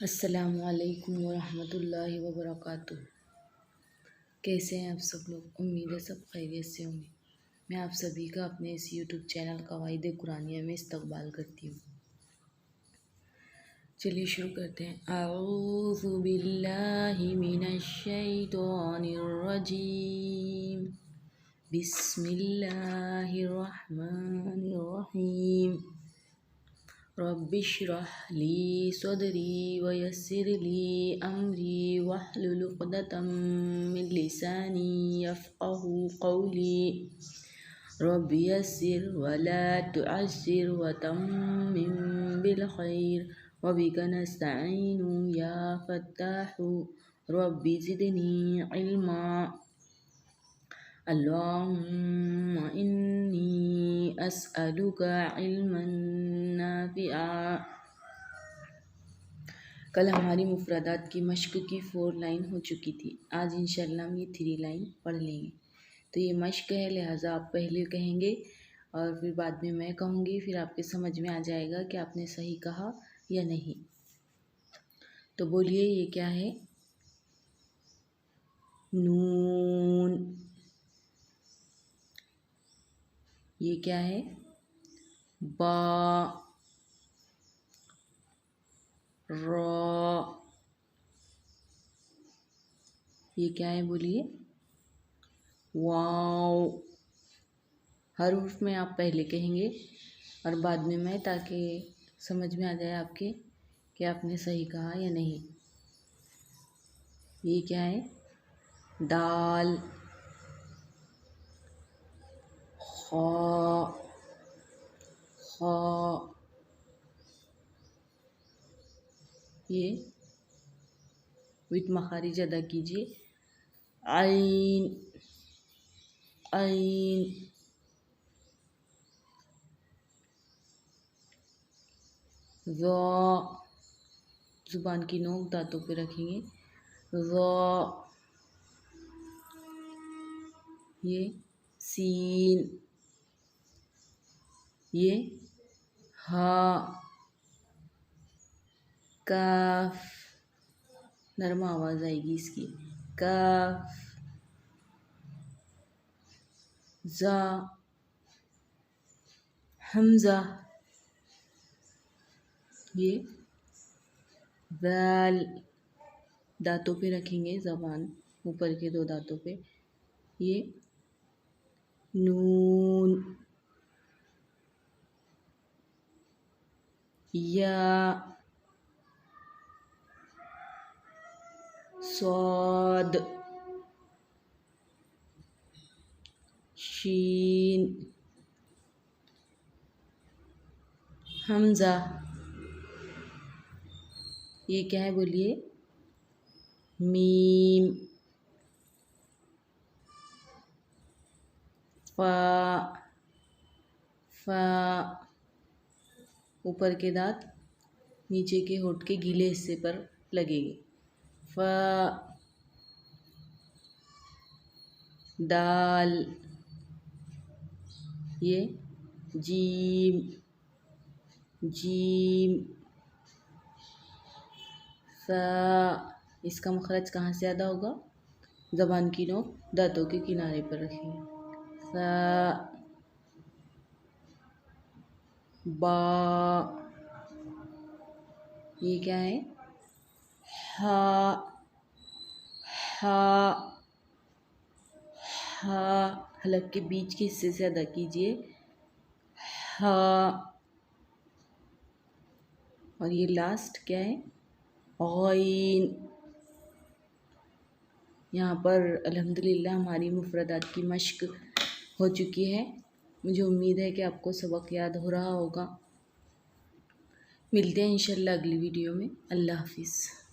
अस्सलामुअलैकुम वरहमतुल्लाहि वबरकातुह। कैसे हैं आप सब लोग? उम्मीद है सब खैरियत से होंगे। मैं आप सभी का अपने इस यूट्यूब चैनल क़वाइदे-कुरानिया में इस्तकबाल करती हूँ। चलिए शुरू करते हैं। अऊज़ु बिल्लाहि मिनश शैतानिर रजीम। बिस्मिल्लाहिर रहमानिर रहीम। रब्बिश्रह ली सदरी वयस्सिर ली अमरी वहलुल उक़दतम मिन लिसानी यफ़क़हू क़ौली। रब्बि यस्सिर वला तुअस्सिर वतम्मिम बिल खैर वबिका नस्तईनु या फ़त्ताहु रब्बि ज़िदनी इल्मा। अल्लाहुम्मा इन्नी अस्अलुका इल्मन नाफ़िआ। कल हमारी मुफ़रदात की मशक की 4 लाइन हो चुकी थी। आज इंशाअल्लाह हम ये 3 लाइन पढ़ लेंगे। तो ये मशक है, लिहाजा आप पहले कहेंगे और फिर बाद में मैं कहूँगी, फिर आपके समझ में आ जाएगा कि आपने सही कहा या नहीं। तो बोलिए, ये क्या है? नून। ये क्या है? बा। रा। ये क्या है? बोलिए। वाव। हर हर्फ में आप पहले कहेंगे और बाद में मैं, ताकि समझ में आ जाए आपके कि आपने सही कहा या नहीं। ये क्या है? दाल। खा। खा। ये विद मखारिज अदा कीजिए। आइन। आइन। ज़ा। ज़ुबान की नोक दांतों पे रखेंगे। ज़ा। ये सीन। ये हा। काफ। नरम आवाज़ आएगी इसकी। काफ। ज़ा। हमज़ा। ये दाल। दांतों पे रखेंगे, ज़बान ऊपर के 2 दांतों पे। ये नून। या। स्वाद। शीन। हमज़ा। ये क्या है? बोलिए। मीम। फा। फा। ऊपर के दांत नीचे के होंठ के गीले हिस्से पर लगेंगे। फा। दाल। ये जीम। जीम। सा। इसका मखरज कहाँ से अदा होगा? ज़बान की नोक दांतों के किनारे पर रखेंगे। सा। बा। ये क्या है? हा। हा। हा। हलक के बीच के हिस्से से अदा कीजिए। हा। और ये लास्ट क्या है? गैन। यहाँ पर अल्हम्दुलिल्लाह हमारी मुफ़रदात की मशक हो चुकी है। मुझे उम्मीद है कि आपको सबक याद हो रहा होगा। मिलते हैं इंशाअल्लाह अगली वीडियो में। अल्लाह हाफ़िज़।